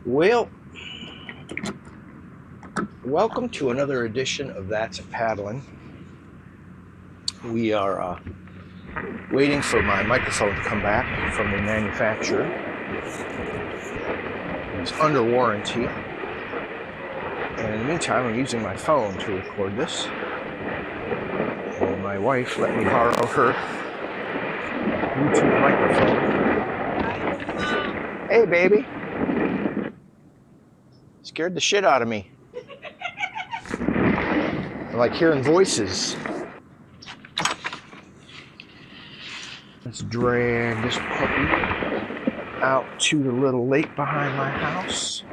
Well, welcome to another edition of That's a Paddlin. We are waiting for my microphone to come back from the manufacturer. It's under warranty. And in the meantime, I'm using my phone to record this. And my wife let me borrow her Bluetooth microphone. Hey, baby. Scared the shit out of me. I like hearing voices. Let's drag this puppy out to the little lake behind my house.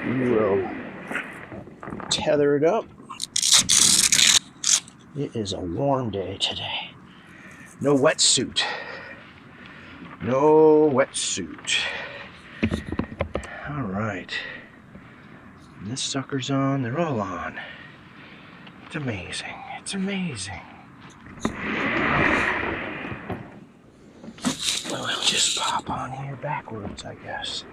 We will tether it up. It is a warm day today. No wetsuit. No wetsuit. All right. And this sucker's on. They're all on. It's amazing. It's amazing. Well, I'll just pop on here backwards, I guess.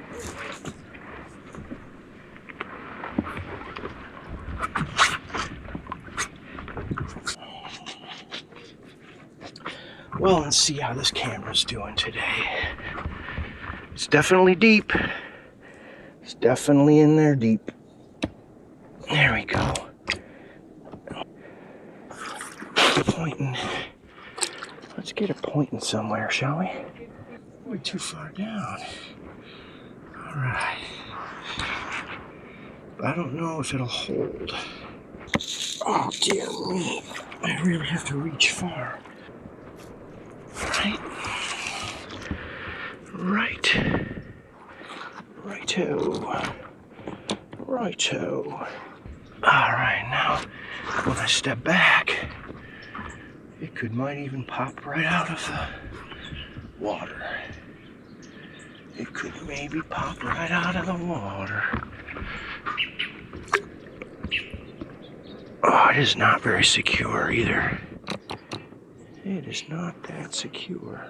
Well, let's see how this camera's doing today. It's definitely deep. It's definitely in there deep. There we go. Pointing. Let's get it pointing somewhere, shall we? We're too far down. All right. I don't know if it'll hold. Oh, dear me. I really have to reach far. Right. Righto. Righto. All right, now, when I step back, it might even pop right out of the water. It could maybe pop right out of the water. Oh, it is not very secure either. It is not that secure.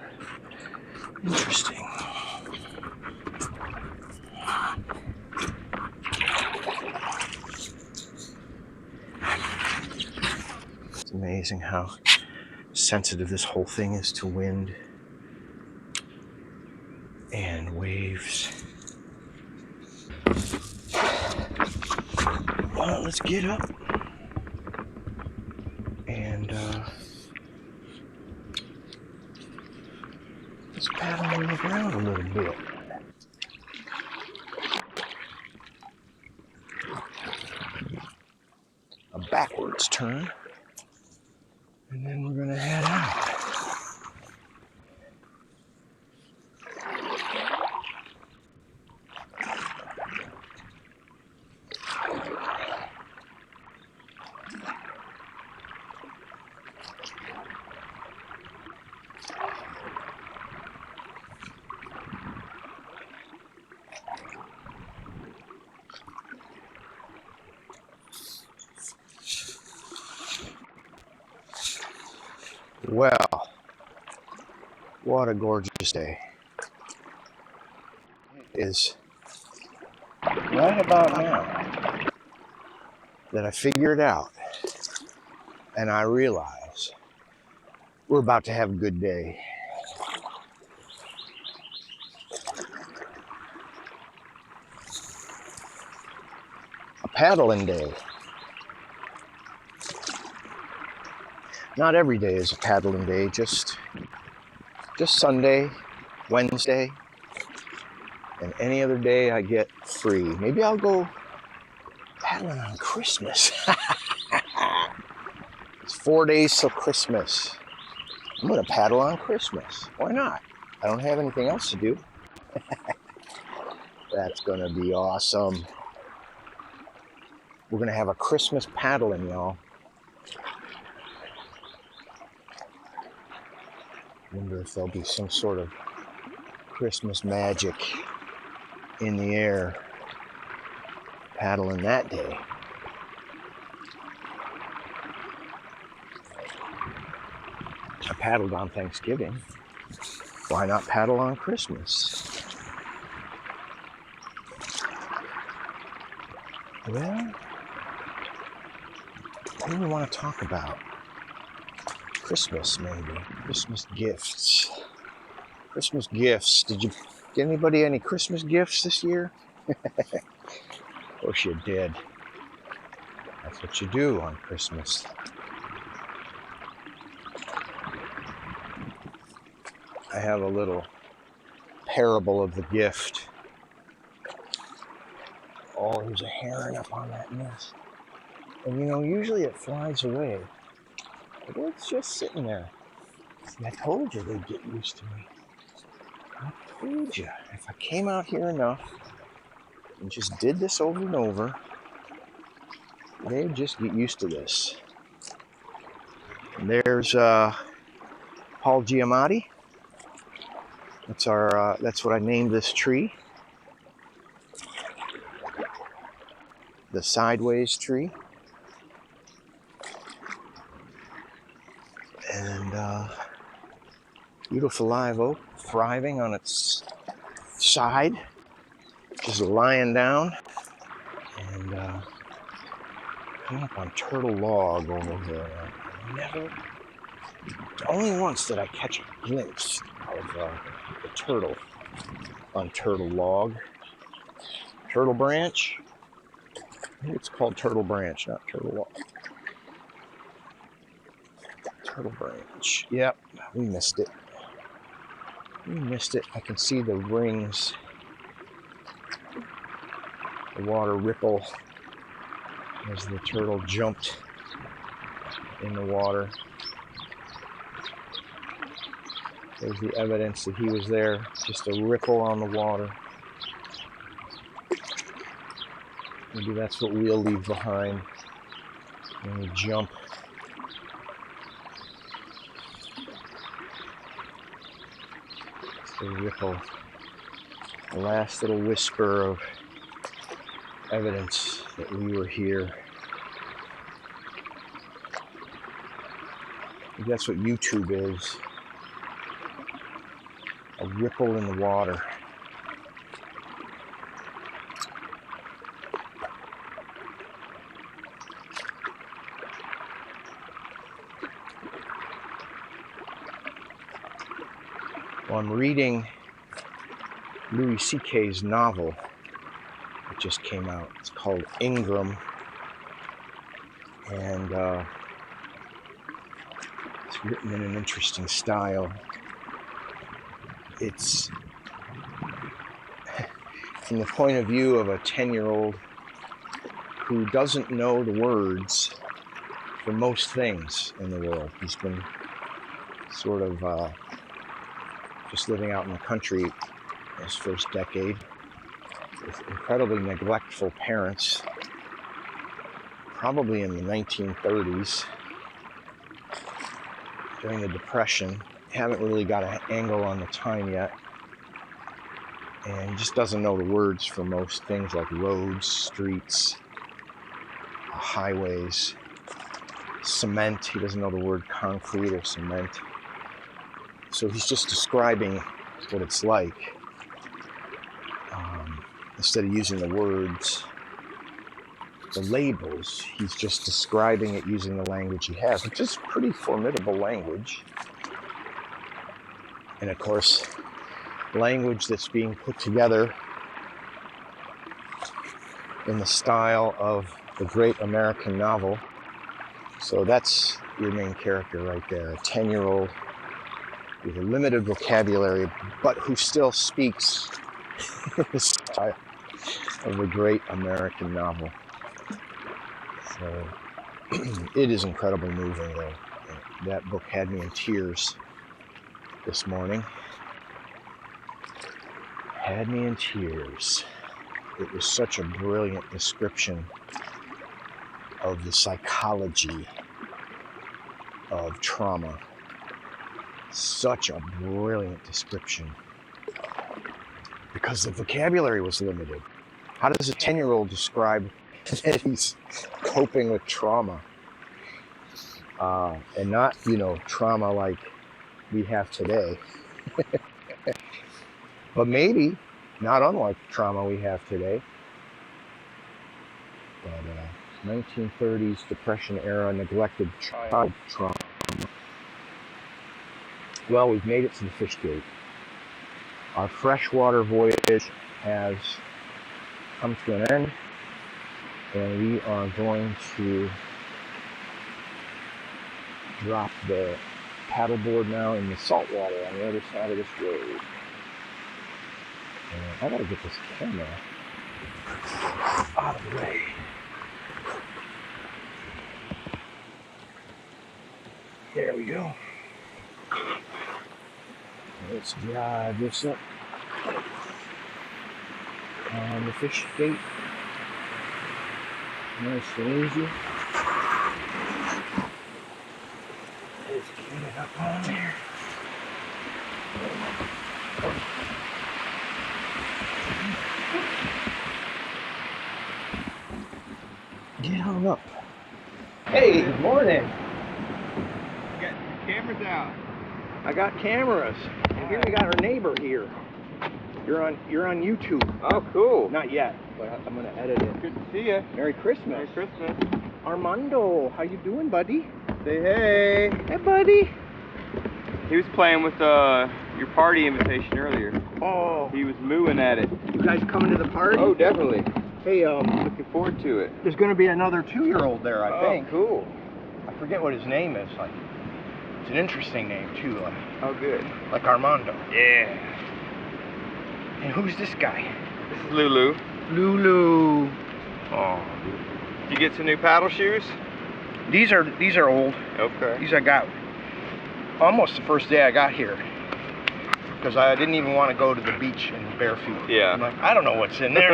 Interesting. It's amazing how sensitive this whole thing is to wind and waves. Well, let's get up and let's paddle on the ground a little bit. A backwards turn, and then we're gonna head out. Well, what a gorgeous day. It is right about now that I figure it out and I realize we're about to have a good day. A paddling day. Not every day is a paddling day, just Sunday, Wednesday, and any other day I get free. Maybe I'll go paddling on Christmas. It's 4 days till Christmas. I'm gonna paddle on Christmas. Why not? I don't have anything else to do. That's gonna be awesome. We're gonna have a Christmas paddling, y'all. Wonder if there'll be some sort of Christmas magic in the air paddling that day. I paddled on Thanksgiving. Why not paddle on Christmas? Well, what do we want to talk about? Christmas, maybe. Christmas gifts. Christmas gifts. Did you get anybody any Christmas gifts this year? Of course you did. That's what you do on Christmas. I have a little parable of the gift. Oh, there's a heron up on that nest. And you know, usually it flies away. But it's just sitting there. See, I told you they'd get used to me. I told you. If I came out here enough and just did this over and over, they'd just get used to this. And there's Paul Giamatti. That's what I named this tree. The sideways tree. And beautiful live oak thriving on its side, just lying down. And coming up on Turtle Log over there. Only once did I catch a glimpse of the turtle on Turtle Log. Turtle Branch? I think it's called Turtle Branch, not Turtle Log. Turtle Branch. Yep, we missed it. We missed it. I can see the rings, the water ripple as the turtle jumped in the water. There's the evidence that he was there, just a ripple on the water. Maybe that's what we'll leave behind when we jump. It's the ripple, the last little whisper of evidence that we were here. Maybe that's what YouTube is. A ripple in the water. Well, I'm reading Louis C.K.'s novel. It just came out. It's called Ingram. And it's written in an interesting style. It's from the point of view of a 10-year-old who doesn't know the words for most things in the world. He's been sort of just living out in the country his first decade with incredibly neglectful parents, probably in the 1930s during the Depression. Haven't really got an angle on the time yet. And he just doesn't know the words for most things like roads, streets, highways, cement. He doesn't know the word concrete or cement. So he's just describing what it's like. Instead of using the words, the labels, he's just describing it using the language he has, which is pretty formidable language. And of course, language that's being put together in the style of the great American novel. So that's your main character right there, a 10-year-old with a limited vocabulary, but who still speaks the style of the great American novel. So it is incredibly moving, though. That book had me in tears this morning. Had me in tears. It was such a brilliant description of the psychology of trauma. Such a brilliant description. Because the vocabulary was limited. How does a 10-year-old describe that he's coping with trauma? And not, trauma like we have today. But maybe, not unlike the trauma we have today, but 1930s Depression era neglected child trauma. Well, we've made it to the fish gate. Our freshwater voyage has come to an end, and we are going to drop the paddleboard now in the salt water on the other side of this road. And I gotta get this camera out of the way. There we go. Let's drive this up on the fish gate. Nice and easy. Let's get it up on there. Get on up. Hey, good morning. You got your cameras out. I got cameras. And here we got our neighbor here. You're on YouTube. Oh, cool. Not yet, but I'm gonna edit it. Good to see you. Merry Christmas. Merry Christmas. Armando, how you doing, buddy? Say hey. Hey, buddy. He was playing with your party invitation earlier. Oh, He was mooing at it. you guys coming to the party? Oh, definitely. Hey, Looking forward to it. there's gonna be another 2-year-old there, I think. Cool. I forget what his name is. Like, it's an interesting name too, Oh, good. like Armando. Yeah. And who's this guy? This is Lulu. Lulu. Oh. Did you get some new paddle shoes? These are old. Okay. These I got almost the first day I got here, because I didn't even want to go to the beach in bare feet. Yeah. I'm like, I don't know what's in there.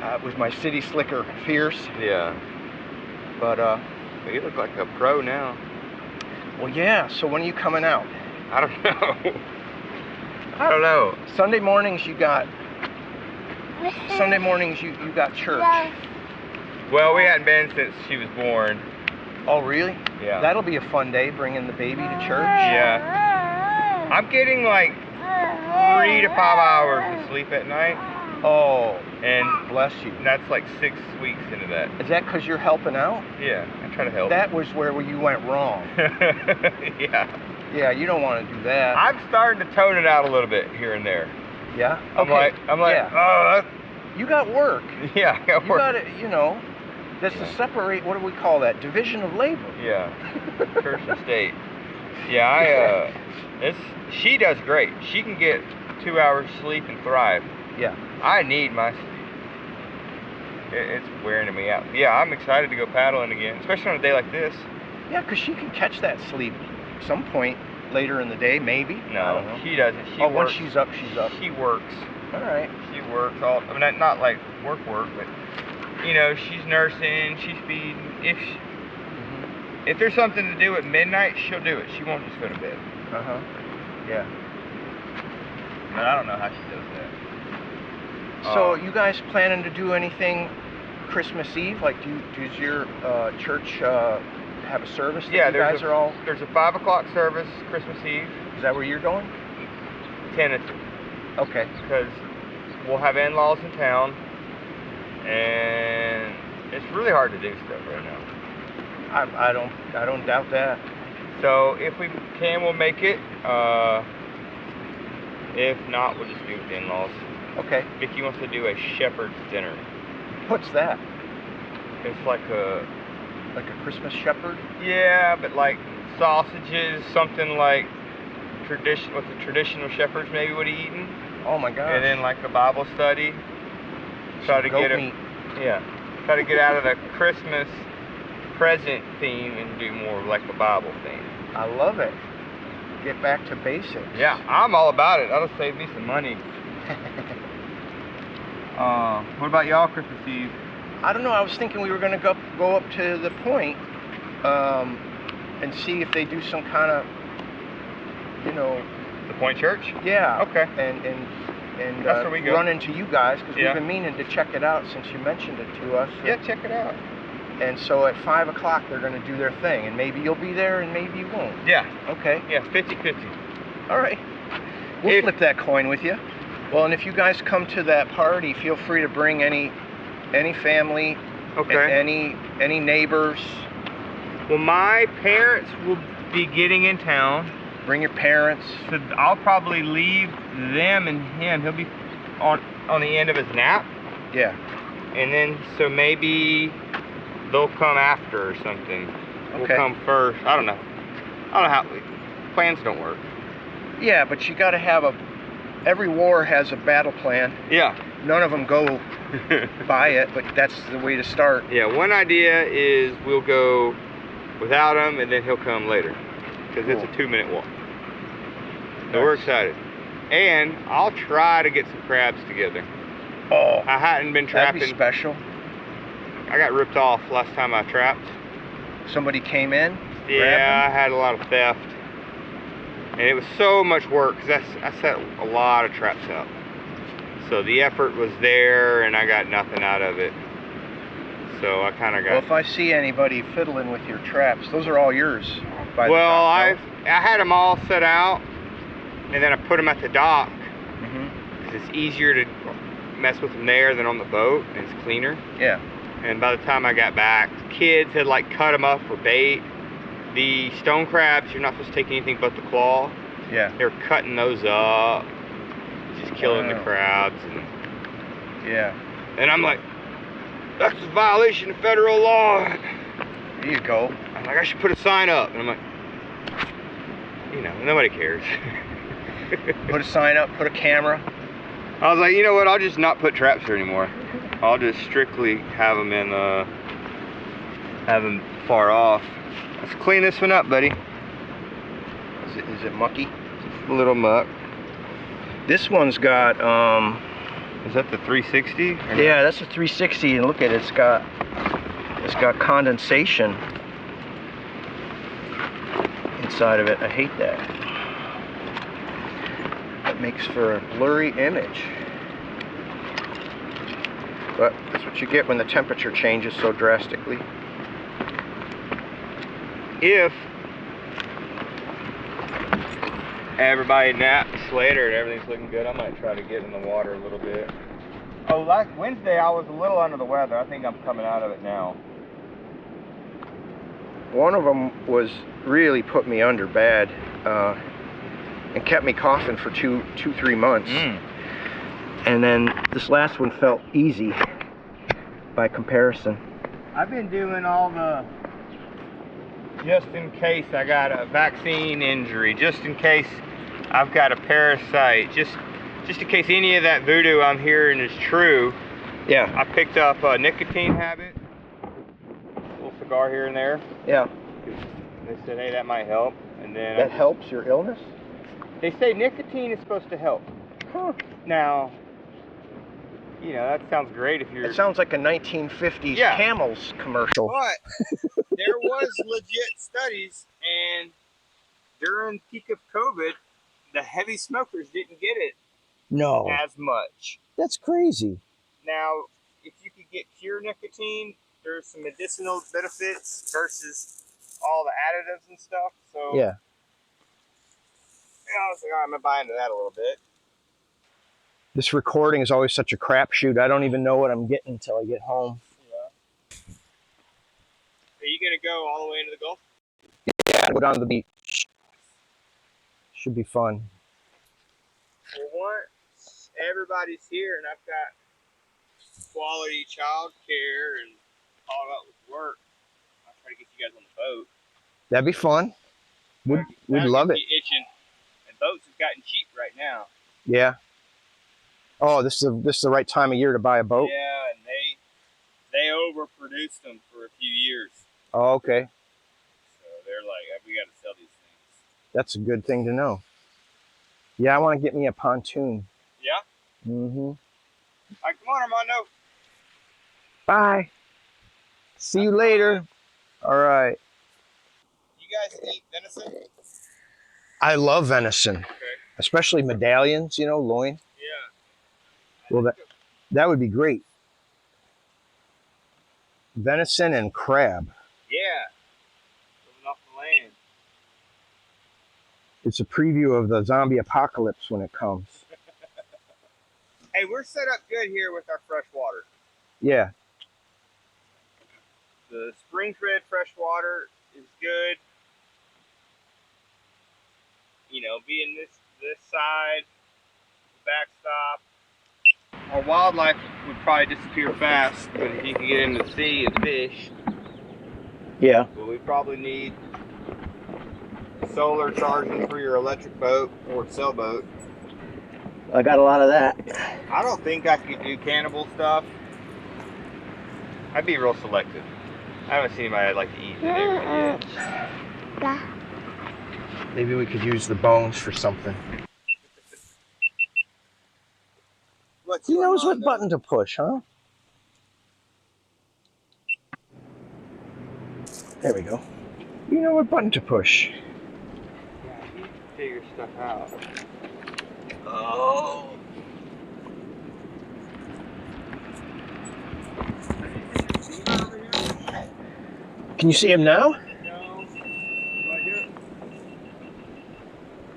It was my City Slicker Fierce. Yeah. But You look like a pro now. well, yeah. So when are you coming out? I don't know. I don't know. Sunday mornings you got church. Well, we hadn't been since she was born. Oh, really? Yeah. That'll be a fun day, bringing the baby to church. Yeah. I'm getting like 3 to 5 hours of sleep at night, Oh, and bless you. that's like 6 weeks into that. Is that because you're helping out? Yeah, I try to help. That was where you went wrong. Yeah. Yeah, you don't want to do that. I'm starting to tone it out a little bit here and there. Yeah. I'm Okay. like, yeah. oh, You got work. yeah, I got You work. got to, that's to separate. What do we call that? Division of labor. Yeah, church and state. Yeah, she does great. She can get 2 hours sleep and thrive. Yeah. I need my sleep. It's wearing me out. Yeah, I'm excited to go paddling again, especially on a day like this. Yeah, because she can catch that sleep some point later in the day, maybe. I don't No, know. she doesn't. She Once works. she's up, she's up. She works. All right. She works all. I mean, not like work, but she's nursing, she's feeding. If there's something to do at midnight, she'll do it. She won't just go to bed. Uh huh. Yeah. But I don't know how she does that. So you guys planning to do anything Christmas Eve? Like, does your church have a service that you guys are all? There's a 5 o'clock service Christmas Eve. Is that where you're going? Tentative. Okay. Because we'll have in-laws in town, and it's really hard to do stuff right now. I don't doubt that. So if we can, we'll make it. If not, we'll just do it with the in-laws. Okay. Vicky wants to do a shepherd's dinner. What's that? It's like a Christmas shepherd? Yeah, but like sausages, something like what the traditional shepherds maybe would have eaten. Oh my gosh. And then like a Bible study. Try to Goat meat. Try to get out of the Christmas present theme and do more like a Bible theme. I love it. Get back to basics. Yeah, I'm all about it. That'll save me some money. What about y'all Christmas Eve? I don't know. I was thinking we were going to go up to the point and see if they do some kind of, The Point Church? Yeah. Okay. And That's where we go. run into you guys, because Yeah. we've been meaning to check it out since you mentioned it to us. Yeah, check it out. And so at 5 o'clock they're going to do their thing, and maybe you'll be there and maybe you won't. Yeah. Okay. Yeah, 50-50. All right. We'll flip that coin with you. Well, and if you guys come to that party, feel free to bring any family, Okay. any neighbors. Well, my parents will be getting in town. Bring your parents. So I'll probably leave them and him. He'll be on the end of his nap. Yeah. And then, so maybe they'll come after or something. Okay. We'll come first. I don't know how, plans don't work. Yeah, but you got to have every war has a battle plan. Yeah. None of them go by it, but that's the way to start. Yeah, one idea is we'll go without him and then he'll come later. Because it's a 2-minute walk. So we're excited. And I'll try to get some crabs together. Oh, I hadn't been trapping. that'd be special. I got ripped off last time I trapped. Somebody came in? Yeah, I had a lot of theft. And it was so much work because I set a lot of traps out. So the effort was there and I got nothing out of it. So I kind of got... Well, if I see anybody fiddling with your traps, those are all yours. Well, I had them all set out and then I put them at the dock. Because it's easier to mess with them there than on the boat and it's cleaner. Yeah. And by the time I got back, kids had like cut them up for bait. The stone crabs, you're not supposed to take anything but the claw. Yeah. They were cutting those up, just killing the crabs. Yeah. And I'm like, that's a violation of federal law. There you go. I'm like, I should put a sign up. And I'm like, you know, nobody cares. Put a sign up, put a camera. I was like, you know what, I'll just not put traps here anymore. I'll just strictly have them have them far off. Let's clean this one up, buddy. Is it mucky? Just a little muck. This one's got Is that the 360? Yeah, that's a 360, and look at it, it's got condensation inside of it. I hate that. That makes for a blurry image. But that's what you get when the temperature changes so drastically. If everybody naps later and everything's looking good, I might try to get in the water a little bit. Oh, last Wednesday I was a little under the weather. I think I'm coming out of it now. One of them was really put me under bad and kept me coughing for 3 months. And then this last one felt easy by comparison. I've been doing all the just in case I got a vaccine injury, just in case I've got a parasite, just in case any of that voodoo I'm hearing is true. Yeah. I picked up a nicotine habit, a little cigar here and there. Yeah. They said, hey, that might help. And then that helps your illness? They say nicotine is supposed to help. Huh. Now, you know, that sounds great if you're... It sounds like a 1950s Camels commercial. But there was legit studies, and during peak of COVID, the heavy smokers didn't get it as much. That's crazy. Now, if you could get pure nicotine, there's some medicinal benefits versus all the additives and stuff. So yeah. I was like, I'm gonna buy into that a little bit. This recording is always such a crapshoot. I don't even know what I'm getting until I get home. Yeah. Are you gonna go all the way into the Gulf? Yeah, go down to the beach. Should be fun. Well, once everybody's here and I've got quality child care and all that with work, I'll try to get you guys on the boat. That'd be fun. We'd love it. Itching. And boats have gotten cheap right now. Yeah. Oh, this is the right time of year to buy a boat? Yeah, and they overproduced them for a few years. Oh, okay. So they're like, we got to sell these things. That's a good thing to know. Yeah, I want to get me a pontoon. Yeah? Mm-hmm. All right, come on, Armando. Bye. See you later. All right. You guys eat venison? I love venison. Okay. Especially medallions, you know, loin. Yeah. Well, that would be great. Venison and crab. Yeah. Living off the land. It's a preview of the zombie apocalypse when it comes. Hey, we're set up good here with our fresh water. Yeah. The spring-fed fresh water is good. You know, being this side, the backstop. Our wildlife would probably disappear fast, but if you can get into the sea and fish, Yeah. well, we probably need solar charging for your electric boat or sailboat. I got a lot of that. I don't think I could do cannibal stuff. I'd be real selective. I haven't seen anybody I'd like to eat in there yet. Maybe we could use the bones for something. He knows what button to push, huh? There we go. You know what button to push. Yeah, he figures stuff out. Oh. Can you see him now? No, but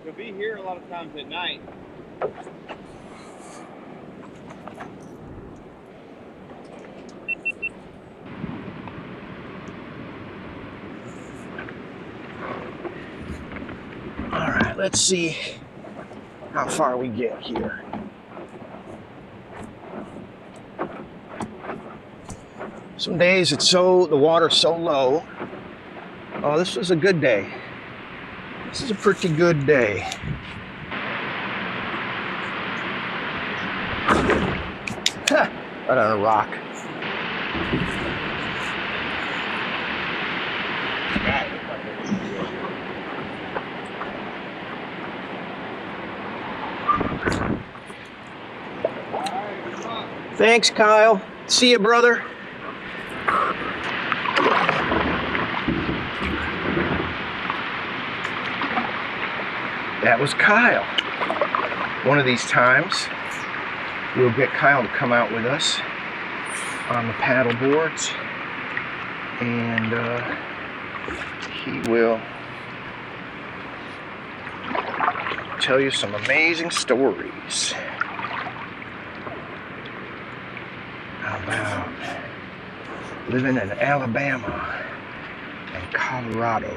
he'll be here a lot of times at night. All right, let's see how far we get here. Some days the water's so low. Oh, this was a good day. This is a pretty good day. Ha! Right on a rock. Thanks, Kyle. See you, brother. That was Kyle. One of these times, we'll get Kyle to come out with us on the paddle boards, and he will tell you some amazing stories about living in Alabama and Colorado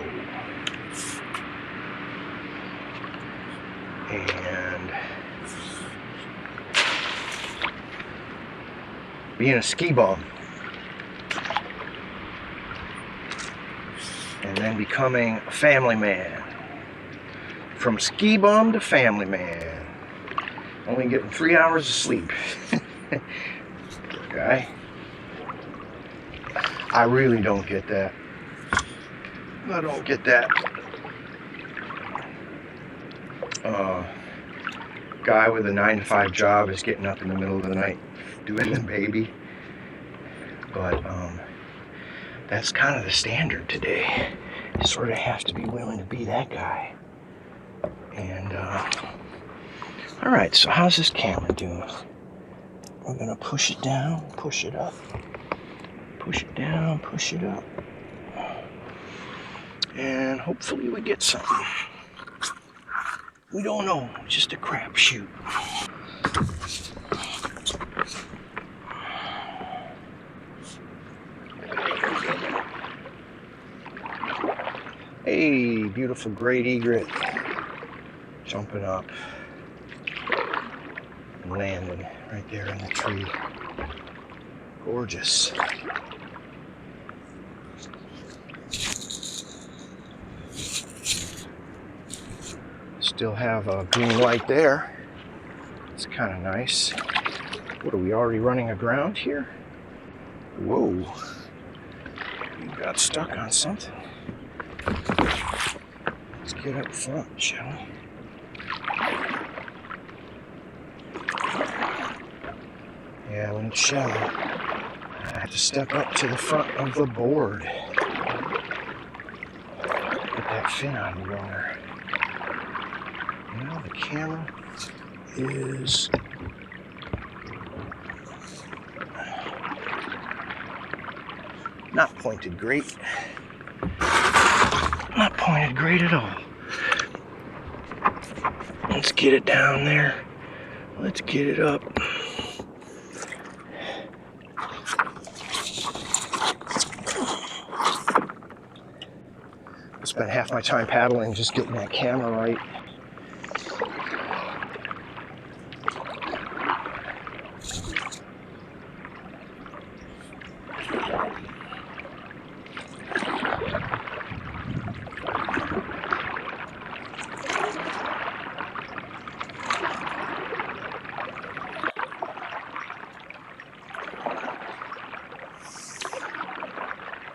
and being a ski bum and then becoming a family man. From ski bum to family man. Only getting 3 hours of sleep. Guy. I really don't get that. I don't get that. Guy with a 9-to-5 job is getting up in the middle of the night doing the baby. But that's kind of the standard today. You sort of have to be willing to be that guy. And all right, so how's this camera doing? We're gonna push it down, push it up, push it down, push it up, and hopefully we get something. We don't know, just a crapshoot. Hey, beautiful great egret, jumping up and landing right there in the tree. Gorgeous. Still have a green light there. It's kind of nice. What, are we already running aground here? Whoa. We got stuck on something. Let's get up front, shall we? Yeah, when it's shallow, I have to step up to the front of the board. Get that fin out of the water. Now the camera is not pointed great. Not pointed great at all. Let's get it down there. Let's get it up. spent half my time paddling just getting that camera right.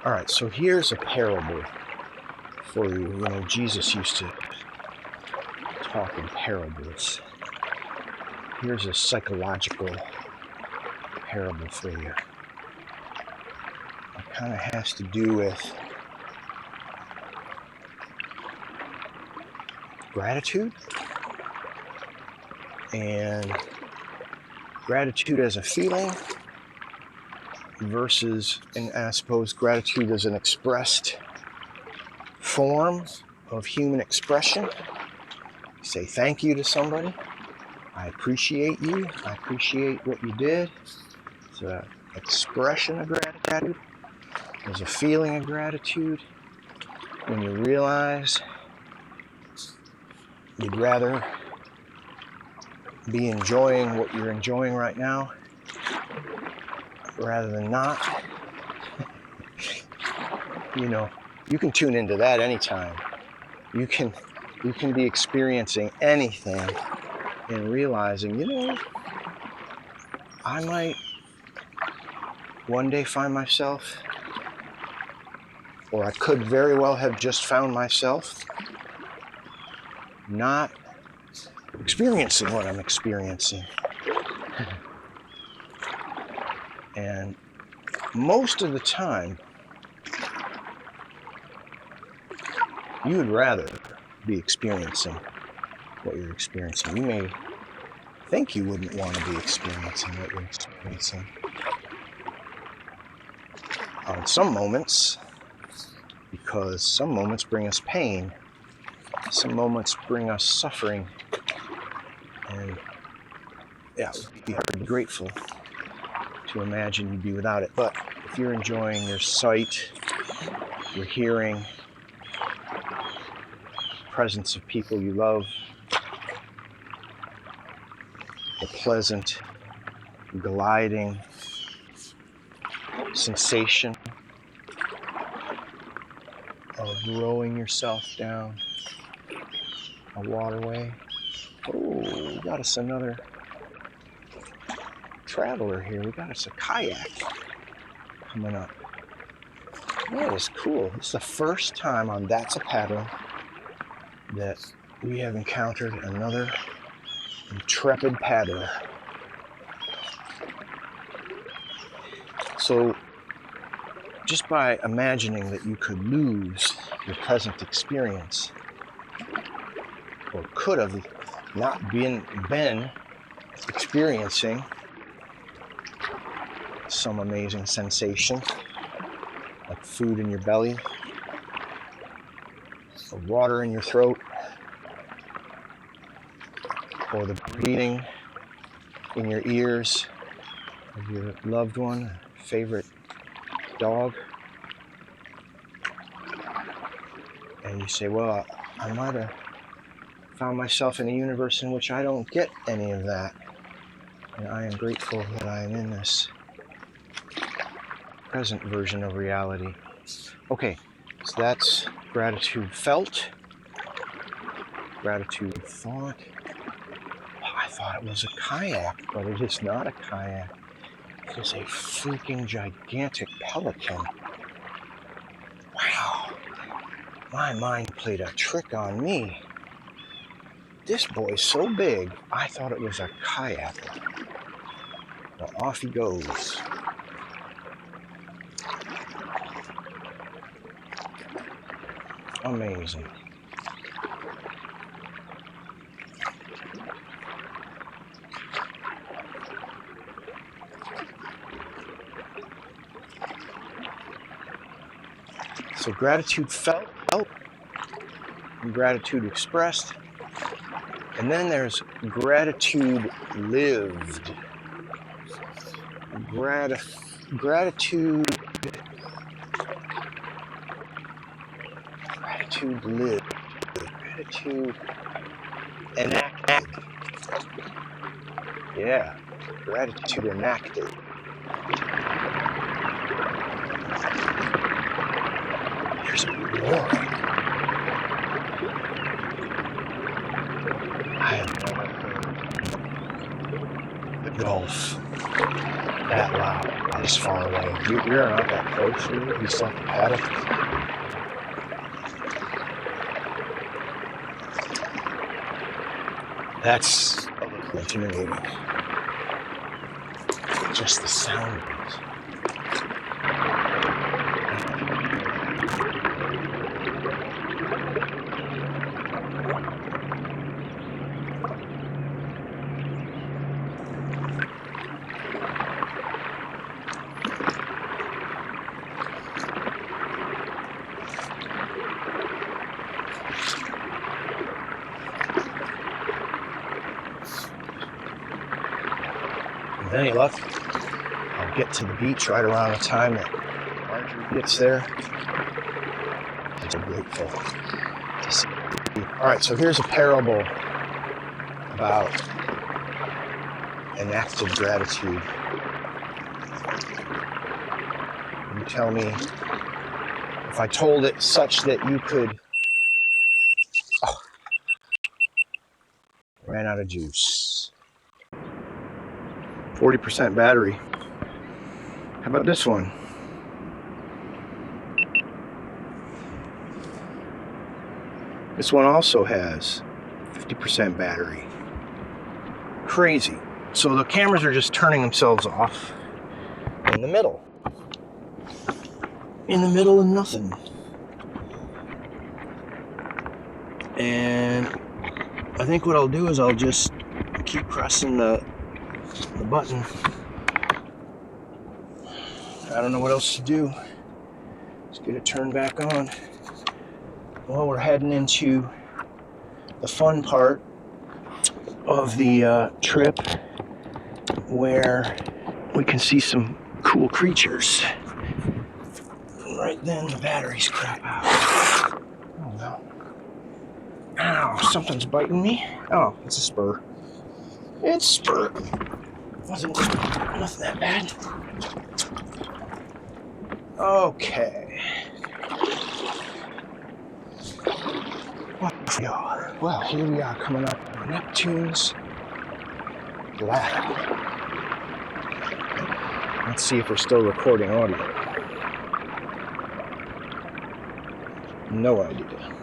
All right, so here's a parable for you. You know, Jesus used to talk in parables. Here's a psychological parable for you. It kind of has to do with gratitude and gratitude as a feeling versus, and I suppose gratitude as an expressed form of human expression. Say thank you to somebody. I appreciate you. I appreciate what you did. It's an expression of gratitude. There's a feeling of gratitude when you realize you'd rather be enjoying what you're enjoying right now rather than not. You know, you can tune into that anytime. You can be experiencing anything and realizing, you know, I might one day find myself, or I could very well have just found myself not experiencing what I'm experiencing. And most of the time, you would rather be experiencing what you're experiencing. You may think you wouldn't want to be experiencing what you're experiencing. On some moments, because some moments bring us pain, some moments bring us suffering, and yeah, it would be hard to be grateful to imagine you'd be without it. But if you're enjoying your sight, your hearing, presence of people you love, the pleasant, gliding sensation of rowing yourself down a waterway. Oh, we got us another traveler here. We got us a kayak coming up. That is cool. It's the first time on That's a Paddlin that we have encountered another intrepid paddler. So just by imagining that you could lose your present experience, or could have not been experiencing some amazing sensation, like food in your belly, or water in your throat, or the breathing in your ears of your loved one, favorite dog, and you say, well, I might have found myself in a universe in which I don't get any of that, and I am grateful that I am in this present version of reality. Okay, so that's gratitude felt, gratitude thought. I thought it was a kayak, but it is not a kayak. It is a freaking gigantic pelican. Wow, my mind played a trick on me. This boy's so big, I thought it was a kayak. Well, off he goes. Amazing. So gratitude felt, and gratitude expressed, and then there's gratitude lived. Gratitude gratitude lived. Gratitude enacted. Yeah, gratitude enacted. There's more. I have never heard the Gulf that loud, this far away. You're not that close, you saw the paddle. That's a little intimidating. Just the sound of it. With any luck, I'll get to the beach right around the time that Marjorie gets there. I'm so grateful to see. All right, so here's a parable about enacted gratitude. You tell me if I told it such that you could... Oh, ran out of juice. 40% battery. How about this one? This one also has 50% battery. Crazy. So the cameras are just turning themselves off in the middle. In the middle of nothing. And I think what I'll do is I'll just keep pressing the button. I don't know what else to do. Let's get it turned back on. Well, we're heading into the fun part of the trip where we can see some cool creatures. And right then the batteries crap out. Oh no. Ow, something's biting me. Oh, it's a spur. It's a spur. Wasn't nothing that bad. Okay. Well, here we are coming up on Neptune's ladder. Let's see if we're still recording audio. No idea.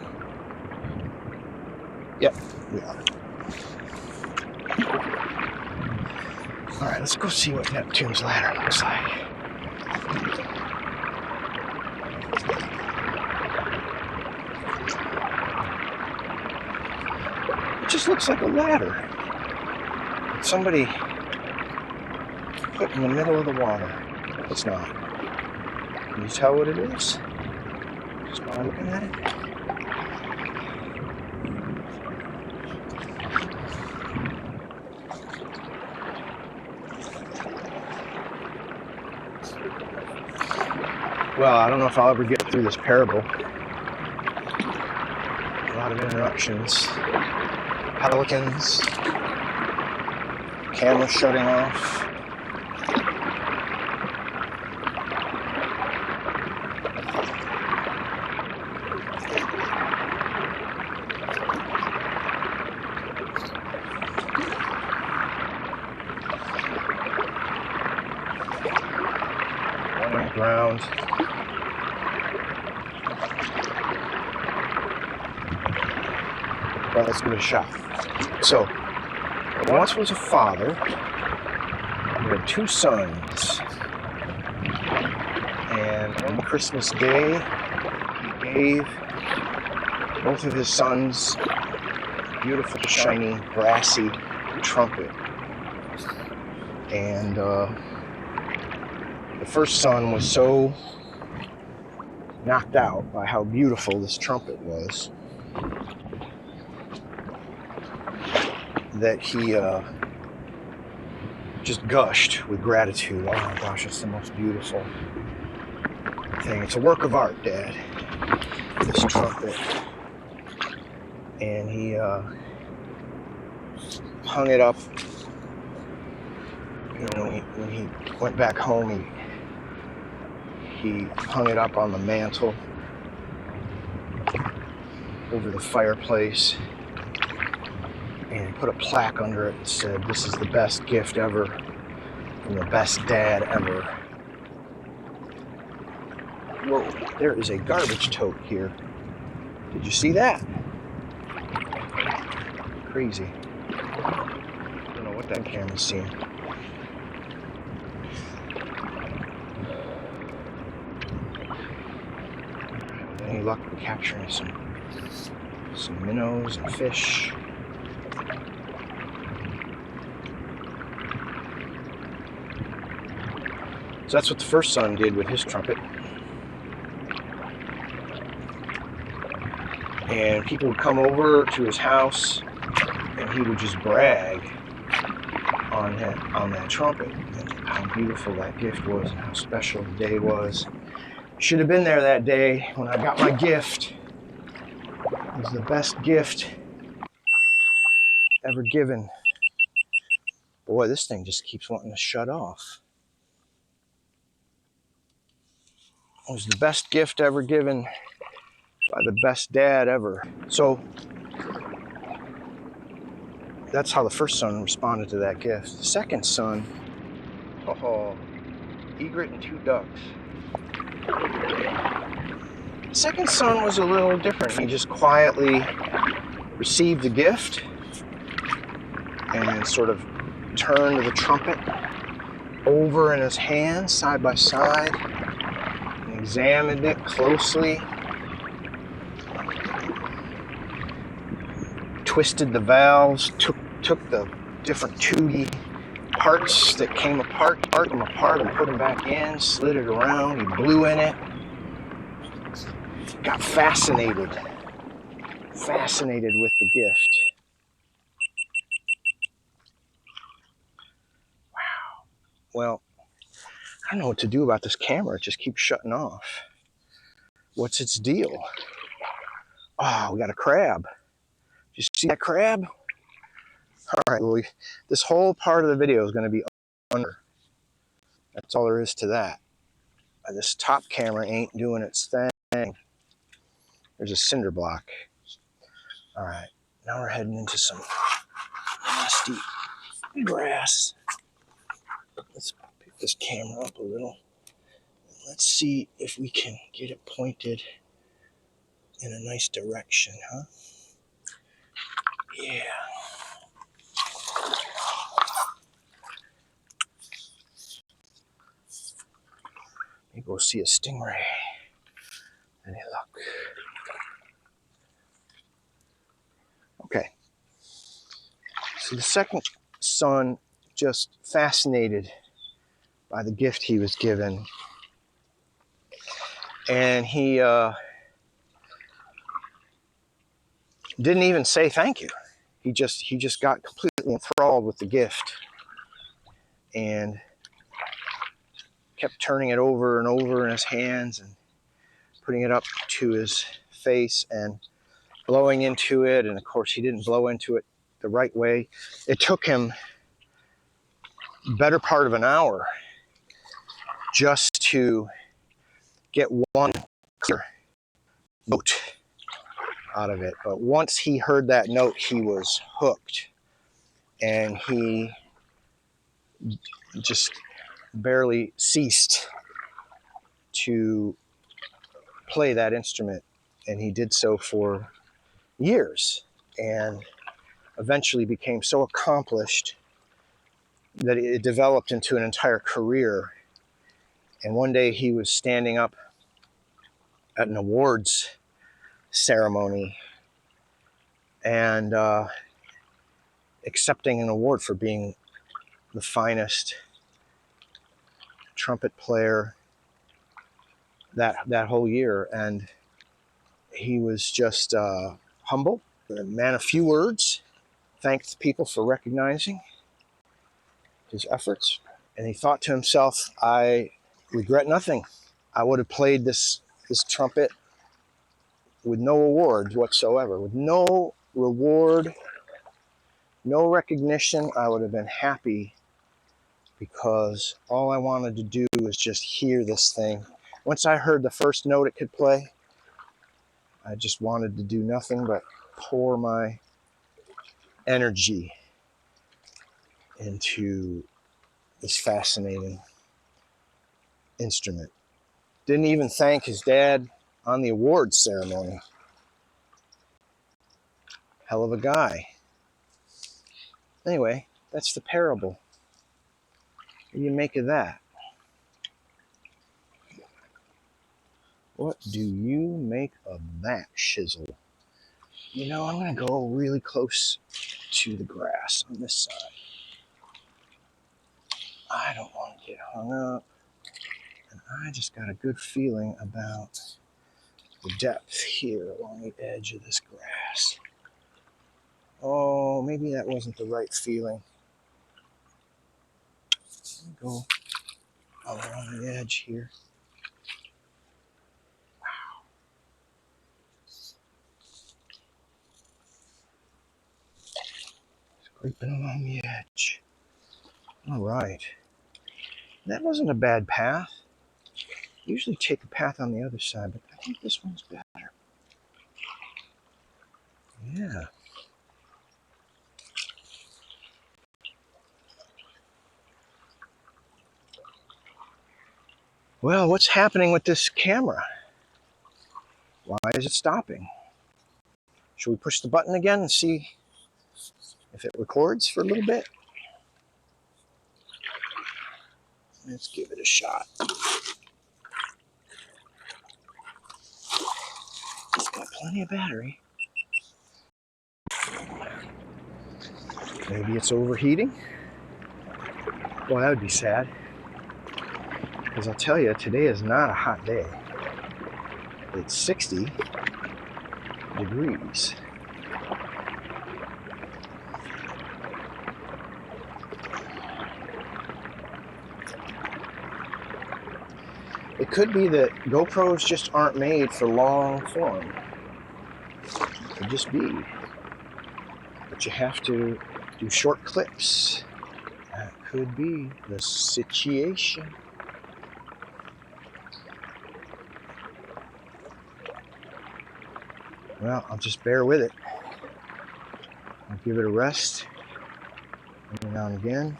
Yep, we are. All right, let's go see what Neptune's ladder looks like. It just looks like a ladder that somebody put in the middle of the water. It's not. Can you tell what it is? Just by looking at it. Well, I don't know if I'll ever get through this parable. A lot of interruptions. Pelicans. Camera shutting off. One on the ground. Well, let's give it a shot. So, there once was a father who had two sons. And on Christmas Day, he gave both of his sons a beautiful, shiny, brassy trumpet. And the first son was so knocked out by how beautiful this trumpet was that he just gushed with gratitude. Oh my gosh, it's the most beautiful thing. It's a work of art, Dad. this trumpet, and he hung it up. You know, when he went back home, he hung it up on the mantle over the fireplace and put a plaque under it and said, "This is the best gift ever from the best dad ever." Whoa, there is a garbage tote here. Did you see that? Crazy. I don't know what that camera's seeing. Any luck with capturing some minnows and fish? So that's what the first son did with his trumpet. And people would come over to his house and he would just brag on that trumpet and how beautiful that gift was and how special the day was. Should have been there that day when I got my gift. It was the best gift ever given. Boy, this thing just keeps wanting to shut off. It was the best gift ever given by the best dad ever. So that's how the first son responded to that gift. The second son, egret and 2 ducks. The second son was a little different. He just quietly received the gift and sort of turned the trumpet over in his hands side by side and examined it closely, twisted the valves, took the different tubey parts that came apart, took them apart and put them back in, slid it around, he blew in it, got fascinated with the gift. Wow. Well, I don't know what to do about this camera. It just keeps shutting off. What's its deal? Oh, we got a crab. Did you see that crab? All right, well, this whole part of the video is going to be under. That's all there is to that. This top camera ain't doing its thing. There's a cinder block. All right, now we're heading into some nasty grass. Let's pick this camera up a little. Let's see if we can get it pointed in a nice direction, huh? Yeah. Maybe we'll see a stingray. Any luck? Okay. So the second son, just fascinated by the gift he was given, and he didn't even say thank you. He just got completely enthralled with the gift and kept turning it over and over in his hands and putting it up to his face and blowing into it. And of course, he didn't blow into it the right way. It took him the better part of an hour just to get one clear note out of it. But once he heard that note, he was hooked, and he just barely ceased to play that instrument, and he did so for years and eventually became so accomplished that it developed into an entire career. And one day he was standing up at an awards ceremony and accepting an award for being the finest trumpet player that whole year. And he was just humble, a man of few words, thanked people for recognizing his efforts. And he thought to himself, I regret nothing. I would have played this trumpet with no awards whatsoever, with no reward, no recognition. I would have been happy because all I wanted to do was just hear this thing. Once I heard the first note it could play, I just wanted to do nothing but pour my energy into this fascinating instrument. Didn't even thank his dad on the awards ceremony. Hell of a guy. Anyway, that's the parable. What do you make of that? What do you make of that shizzle? You know, I'm going to go really close to the grass on this side. I don't want to get hung up. And I just got a good feeling about the depth here along the edge of this grass. Oh, maybe that wasn't the right feeling. Go along the edge here. Scraping along the edge. All right. That wasn't a bad path. Usually take a path on the other side, but I think this one's better. Yeah. Well, what's happening with this camera? Why is it stopping? Should we push the button again and see if it records for a little bit? Let's give it a shot. It's got plenty of battery. Maybe it's overheating? Well, that would be sad. Because I'll tell you, today is not a hot day. It's 60 degrees. It could be that GoPros just aren't made for long form. It could just be. But you have to do short clips. That could be the situation. Well, I'll just bear with it. I'll give it a rest every now and again.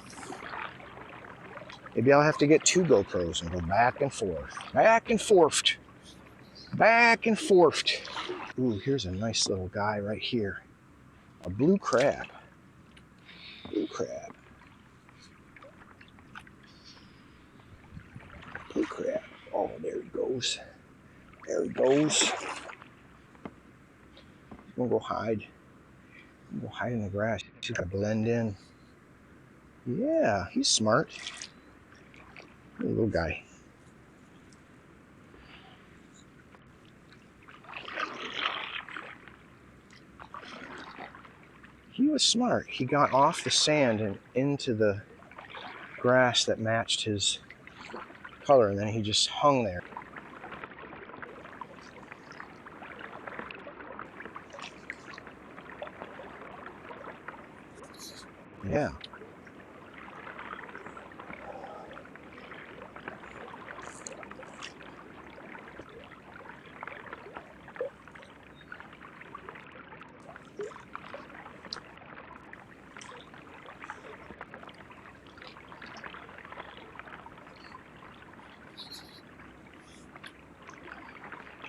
Maybe I'll have to get 2 GoPros and go back and forth. Back and forth. Back and forth. Ooh, here's a nice little guy right here. A blue crab. Blue crab. Blue crab. Oh, there he goes. There he goes. He's gonna go hide. He's gonna go hide in the grass. He's gotta blend in. Yeah, he's smart. Little guy. He was smart. He got off the sand and into the grass that matched his color, and then he just hung there. Yeah.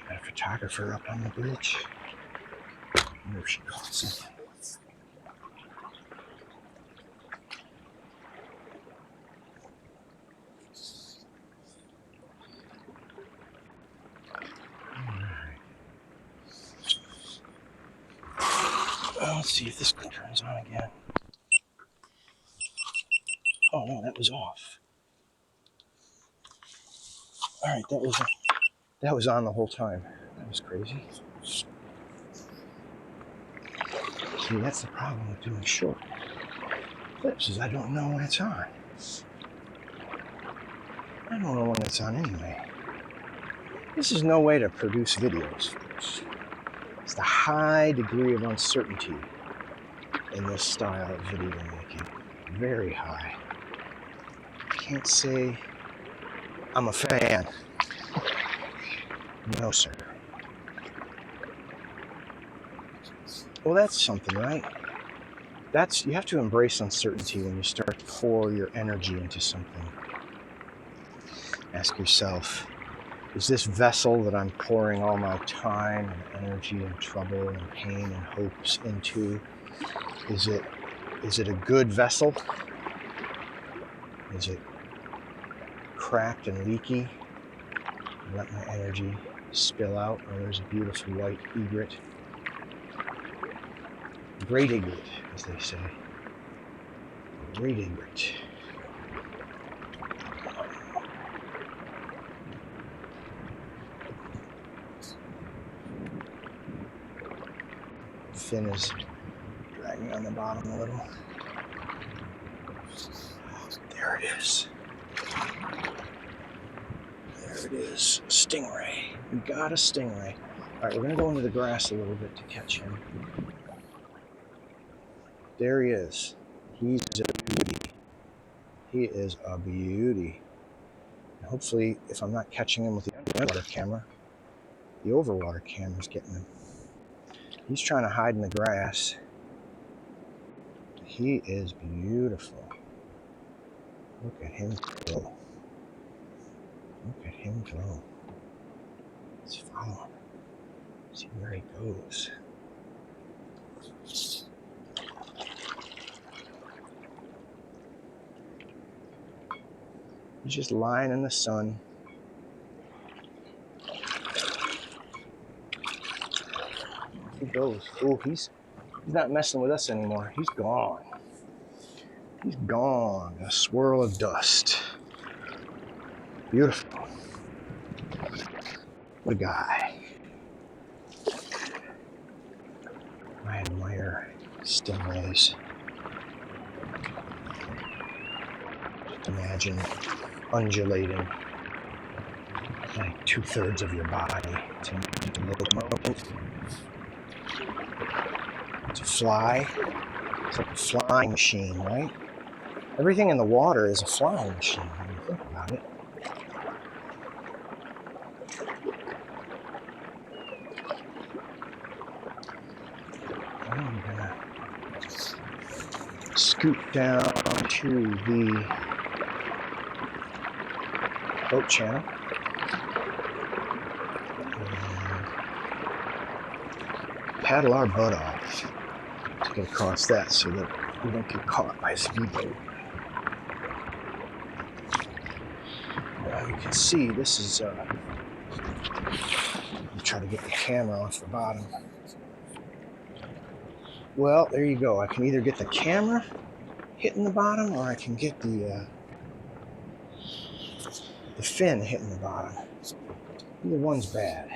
Got a photographer up on the bridge. I wonder if she caught something. Well, let's see if this turns on again. Oh no, that was off. All right, that was on the whole time. That was crazy. See, that's the problem with doing short clips is I don't know when it's on. I don't know when it's on anyway. This is no way to produce videos, folks. is the high degree of uncertainty in this style of video making. Very high. Can't say I'm a fan. No, sir. Well, that's something, right? You have to embrace uncertainty when you start to pour your energy into something. Ask yourself, is this vessel that I'm pouring all my time and energy and trouble and pain and hopes into, is it a good vessel? Is it cracked and leaky? Let my energy spill out. Oh, there's a beautiful white egret. Great egret, as they say. Great egret. Fin is dragging on the bottom a little. There it is. There it is. Stingray. We got a stingray. All right, we're going to go into the grass a little bit to catch him. There he is. He's a beauty. He is a beauty. And hopefully, if I'm not catching him with the underwater camera, the overwater camera's getting him. He's trying to hide in the grass. He is beautiful. Look at him go. Look at him go. Let's follow him. See where he goes. He's just lying in the sun. He goes. Oh, he's not messing with us anymore. He's gone. He's gone. A swirl of dust. Beautiful. What a guy. I admire stingrays. Just imagine undulating like 2/3 of your body to locomote. To fly. It's like a flying machine, right? Everything in the water is a flying machine when you think about it. I'm gonna scoot down to the boat channel and paddle our butt off to get across that so that we don't get caught by a speedboat. You can see this is I'm trying to get the camera off the bottom. Well, there you go. I can either get the camera hitting the bottom or I can get the fin hitting the bottom. Either one's bad.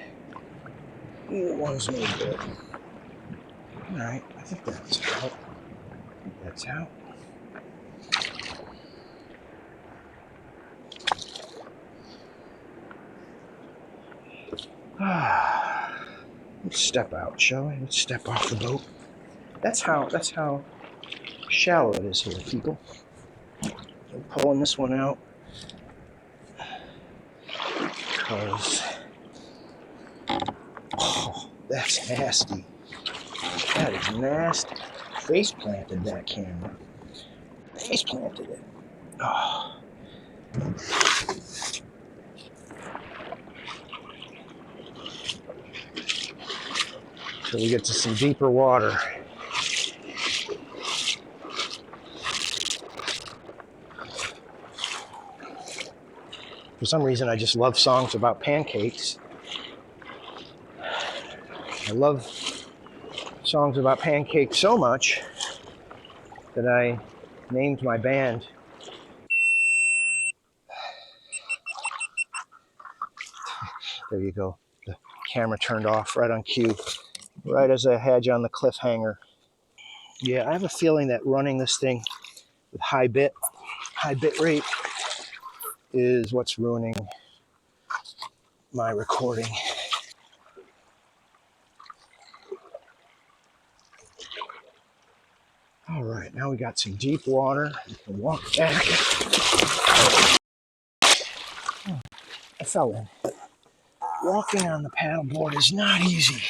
Either one's no good. Alright, I think that's out. That's out. Let's step out, shall we? Let's step off the boat. That's how shallow it is here, people. I'm pulling this one out because that's nasty. That is nasty. Face planted that camera. Face planted it. Oh. So we get to some deeper water. For some reason, I just love songs about pancakes. I love songs about pancakes so much that I named my band. There you go. The camera turned off right on cue, right as I had you on the cliffhanger. Yeah, I have a feeling that running this thing with high bit rate is what's ruining my recording. right, now we got some deep water. We can walk back. I fell in. Walking on the paddleboard is not easy.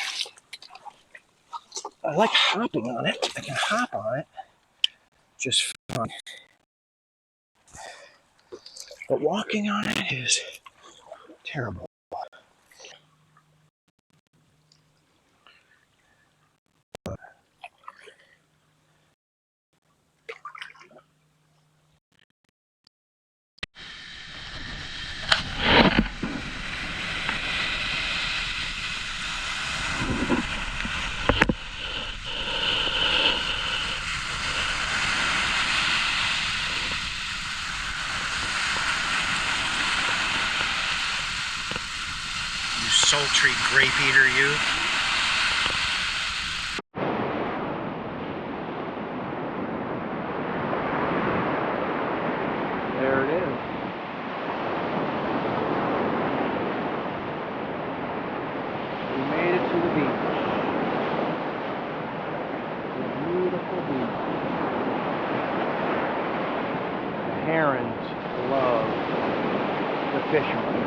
I like hopping on it. I can hop on it just fine. But walking on it is terrible. You sultry grape eater, you. There it is. We made it to the beach. The beautiful beach. The herons love the fishermen.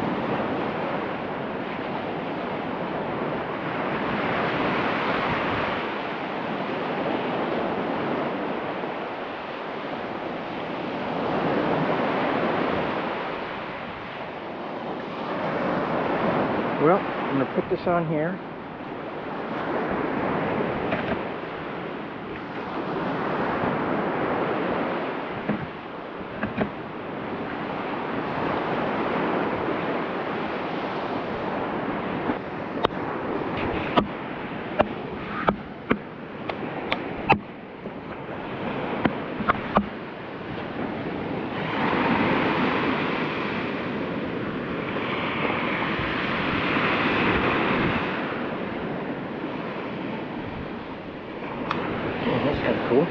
Well, I'm going to put this on here. That's kind of cool.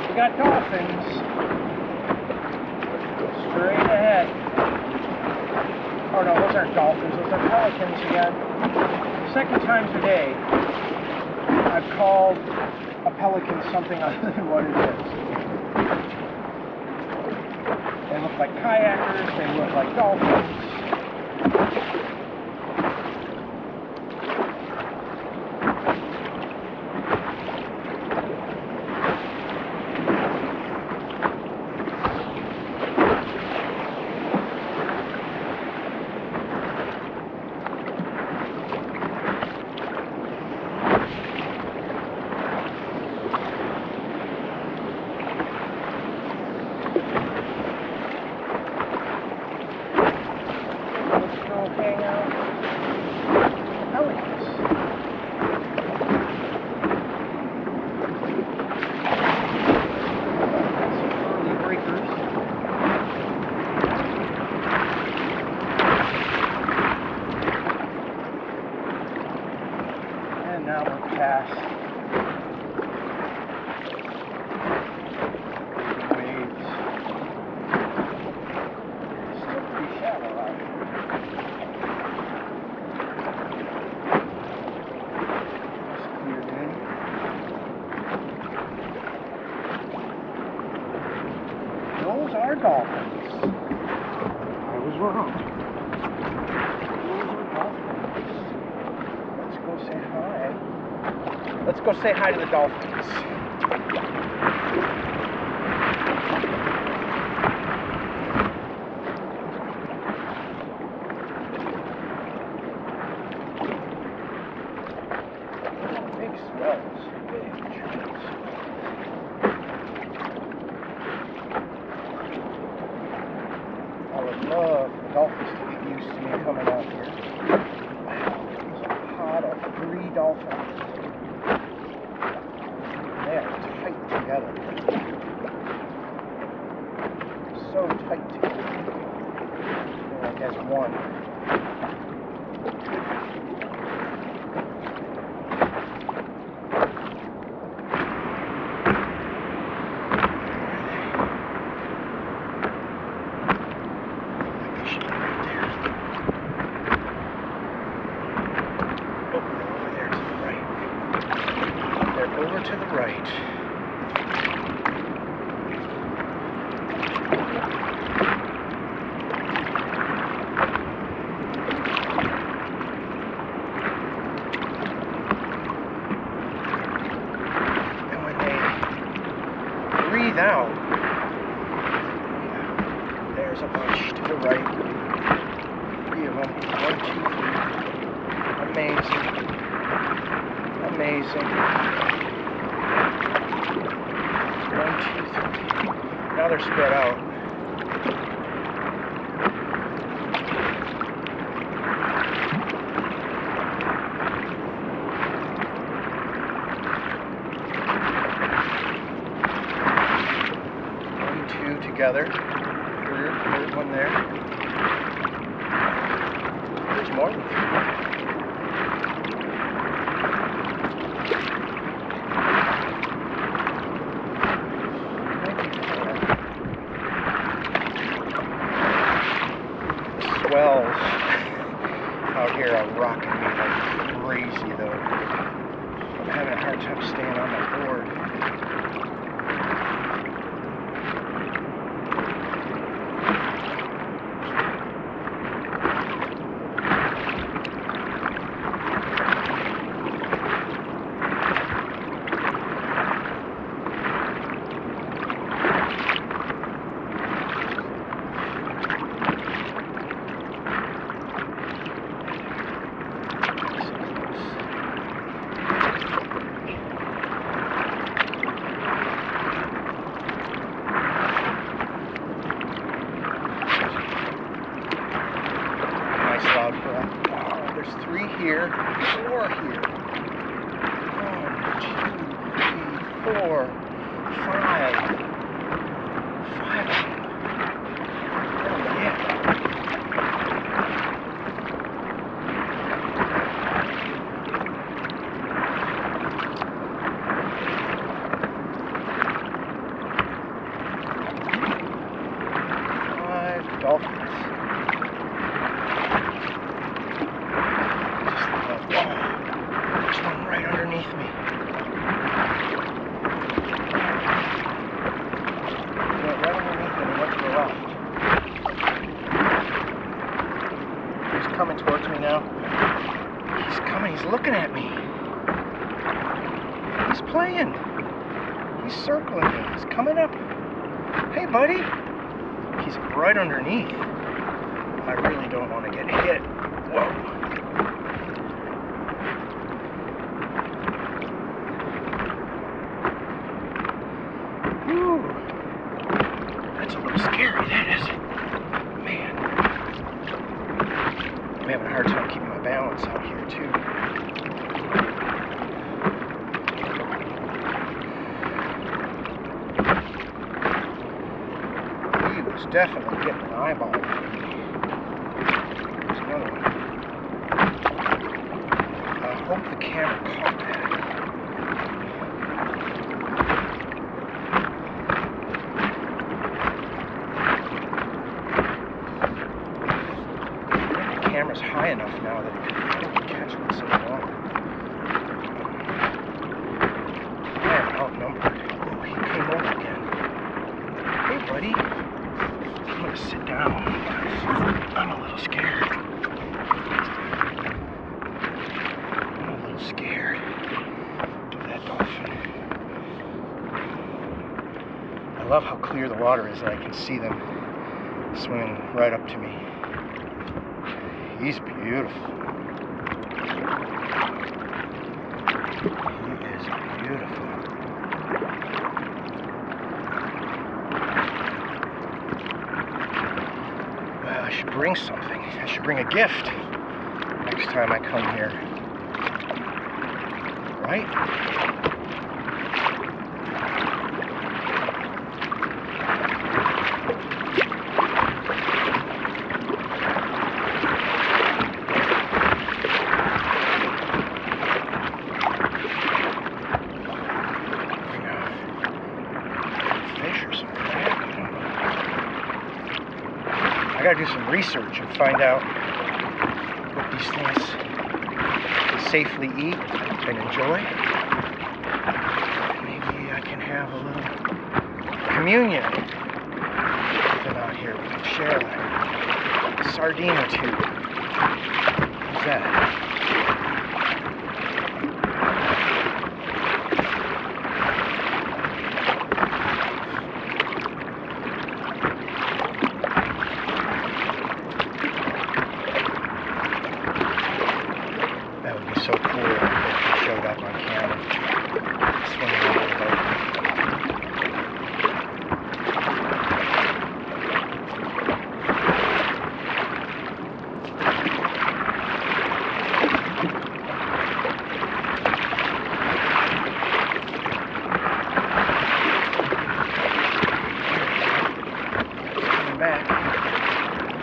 We got dolphins straight ahead. Oh no, those aren't dolphins, those are pelicans again. Second time today, I've called a pelican something other than what it is. They look like kayakers, they look like dolphins. are dolphins. I was wrong. Those are dolphins. Let's go say hi. Let's go say hi to the dolphins. Big swells. Big giants. I would love the dolphins to get used to me coming out here. Wow, there's a pod of 3 dolphins. They are tight together. So tight together. I guess one. Over to the right. And when they breathe out, there's a bunch to the right. 3 of them. 1, 2, 3. Amazing. Amazing. 1, 2, 3. Now they're spread out. One, 2 together. Third one there. There's more than 3. Swells out here are rocking me like crazy though. I'm having a hard time staying on my board. Oh, there's 3 here, 4 here. 1, 2, 3, 4, 5. 5 of them. Oh yeah. Dolphins. There's one right underneath me. Went right underneath and went to the left. He's coming towards me now. He's coming, he's looking at me. He's playing. He's circling me. He's coming up. Hey, buddy. He's right underneath. I really don't want to get hit. Whoa. Whew. That's a little scary, that is. Man. I'm having a hard time keeping my balance out here, too. He was definitely getting an eyeball. There's another one. I hope the camera caught that. The camera's high enough now that it can catch what's in the water. I am outnumbered. Oh, he came over again. Hey, buddy. back down. I'm a little scared. I'm a little scared of that dolphin. I love how clear the water is, and I can see them swimming right up to me. He's beautiful. He is beautiful. Well, I should bring something. I should bring a gift next time I come here. Right? I gotta do some research and find out what these things can safely eat and enjoy. Maybe I can have a little communion with them out here. We can share a sardine or two. How's that? So cool if he showed up on camera swimming over the boat.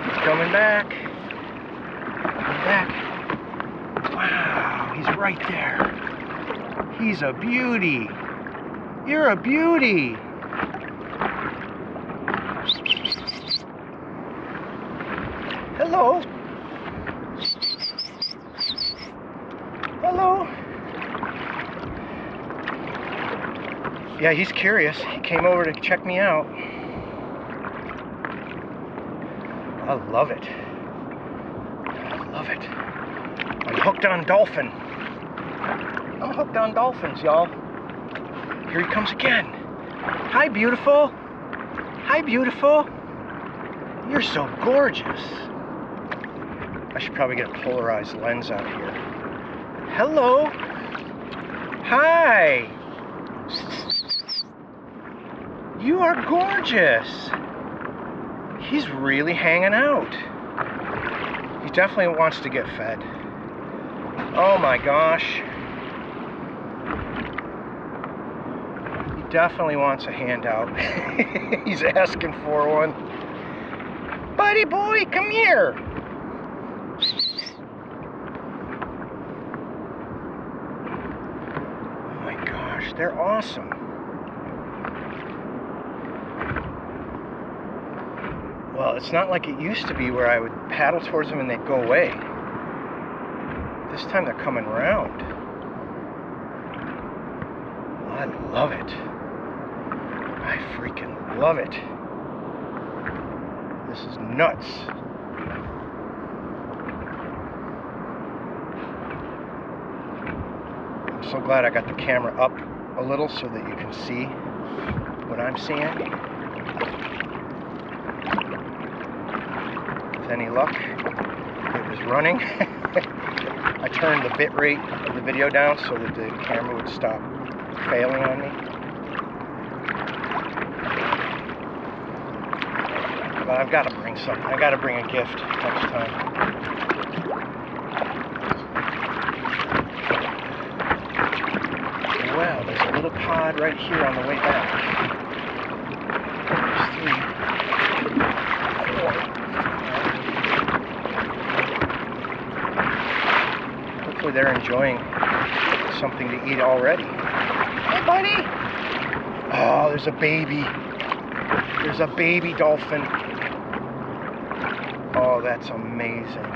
He's coming back. Coming back. Wow, he's right there. He's a beauty. You're a beauty. Hello. Hello. Yeah, he's curious. He came over to check me out. I love it. I love it. I'm hooked on dolphin. I'm hooked on dolphins, y'all. Here he comes again. Hi, beautiful. Hi, beautiful. You're so gorgeous. I should probably get a polarized lens out here. Hello. Hi. You are gorgeous. He's really hanging out. He definitely wants to get fed. Oh my gosh. He definitely wants a handout. He's asking for one. Buddy boy, come here. Oh my gosh, they're awesome. Well, it's not like it used to be where I would paddle towards them and they'd go away. This time they're coming around. I love it. I freaking love it. This is nuts. I'm so glad I got the camera up a little so that you can see what I'm seeing. With any luck, it was running. I turned the bit rate of the video down so that the camera would stop failing on me. But I've got to bring something. I got to bring a gift next time. Well, there's a little pod right here on the way back. There's 3, 4, 5. Hopefully they're enjoying something to eat already. Hey, buddy! Oh, there's a baby. There's a baby dolphin. Oh, that's amazing.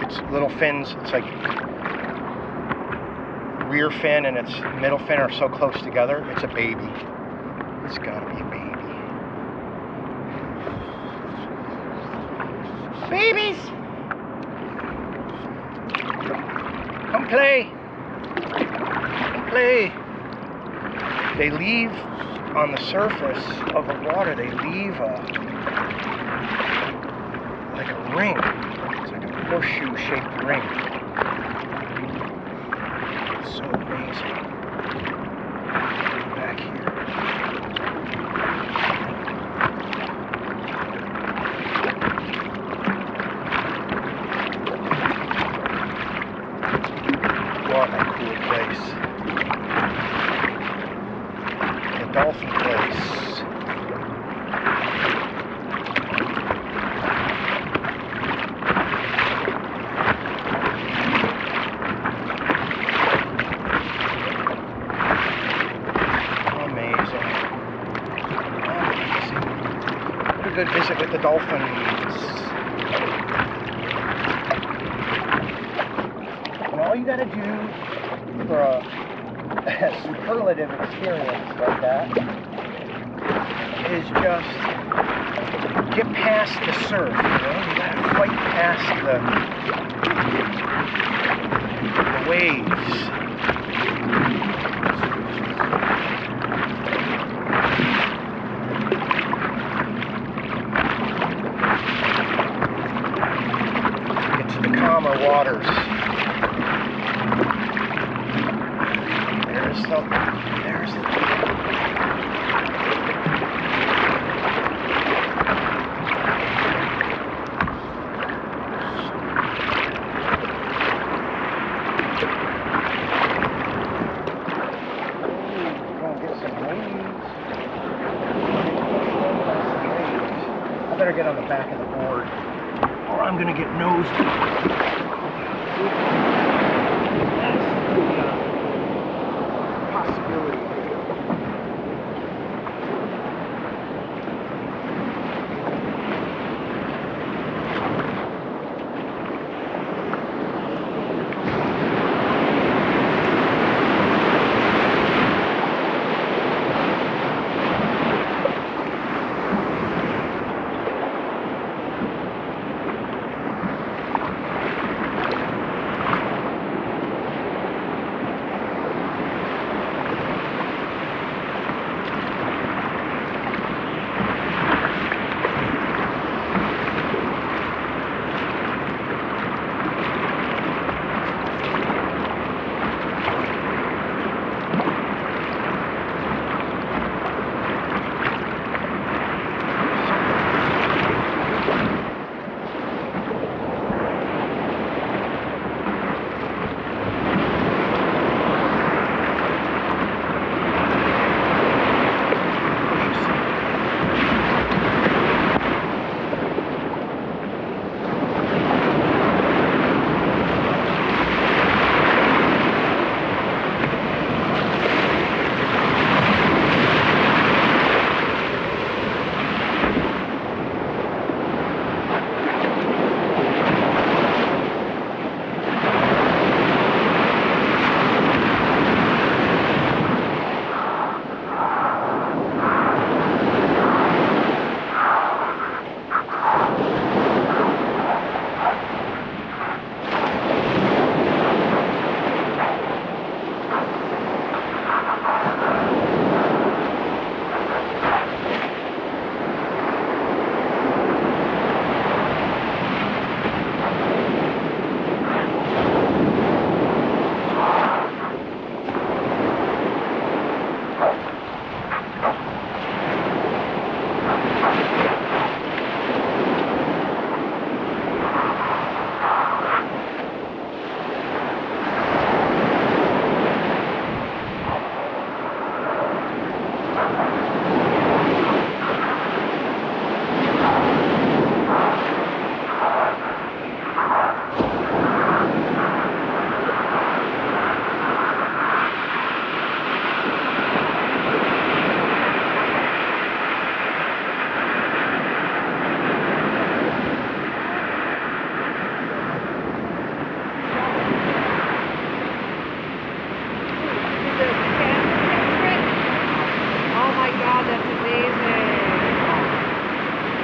Its little fins, it's like rear fin and its middle fin are so close together. It's a baby. It's gotta be a baby. Babies! Come play. Come play. They leave on the surface of the water, they leave like a ring. It's like a horseshoe-shaped ring. It's so amazing. Back here. What a cool place. The dolphin place. Amazing. Amazing. What a good visit with the dolphins. And all you gotta do for a superlative experience like that is just get past the surf, you know? You gotta fight past the waves. Get to the calmer waters. There's the I better get on the back of the board or I'm gonna get nosed. That's the possibility.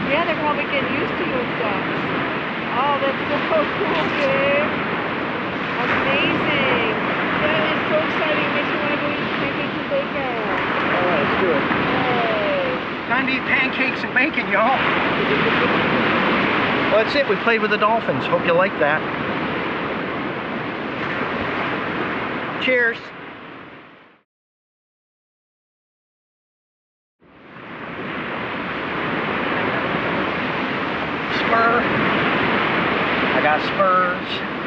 Yeah, they're probably getting used to you and stuff. Oh, that's so cool, Gabe. Amazing. That is so exciting. It makes me want to go eat pancakes and bacon. All right, let's do it. Yay. Time to eat pancakes and bacon, y'all. Well, that's it. We played with the Dolphins. Hope you like that. Cheers. Spur. I got spurs.